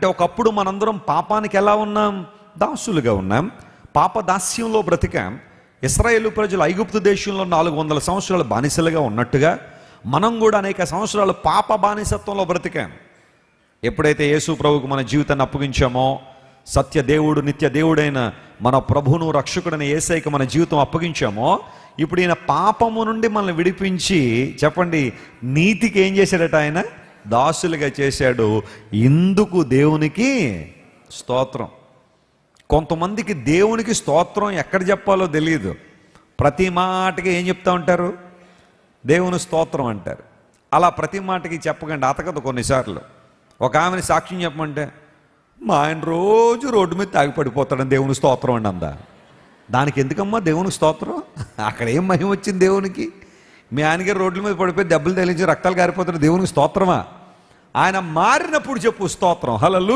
అంటే ఒకప్పుడు మనందరం పాపానికి ఎలా ఉన్నాం? దాసులుగా ఉన్నాం, పాప దాస్యంలో బ్రతికాం. ఇశ్రాయేలు ప్రజలు ఐగుప్తు దేశంలో 400 సంవత్సరాలు బానిసలుగా ఉన్నట్టుగా మనం కూడా అనేక సంవత్సరాలు పాప బానిసత్వంలో బ్రతికాం. ఎప్పుడైతే యేసు ప్రభువుకు మన జీవితాన్ని అప్పగించామో, సత్య దేవుడు నిత్య దేవుడైన మన ప్రభువును రక్షకుడైన యేసయ్యకి మన జీవితం అప్పగించామో, ఇప్పుడు ఈయన పాపము నుండి మనల్ని విడిపించి, చెప్పండి, నీతికి ఏం చేశాడట? ఆయన దాసులుగా చేశాడు. ఇందుకు దేవునికి స్తోత్రం. కొంతమందికి దేవునికి స్తోత్రం ఎక్కడ చెప్పాలో తెలియదు. ప్రతి మాటకి ఏం చెప్తా ఉంటారు? దేవుని స్తోత్రం అంటారు. అలా ప్రతి మాటకి చెప్పకండి, అతకదు. కొన్నిసార్లు ఒక ఆమెని సాక్ష్యం చెప్పమంటే, మా ఆయన రోజు రోడ్డు మీద తాగి పడిపోతాడని దేవుని స్తోత్రం అండి అందా. దానికి ఎందుకమ్మా దేవునికి స్తోత్రం? అక్కడ ఏం మహిమ వచ్చింది దేవునికి? మీ ఆయనగారు రోడ్ల మీద పడిపోయి దెబ్బలు తగిలించి రక్తాలు కారిపోతాడు, దేవునికి స్తోత్రమా? ఆయన మారినప్పుడు చెప్పు స్తోత్రం. హల్లెలూయా.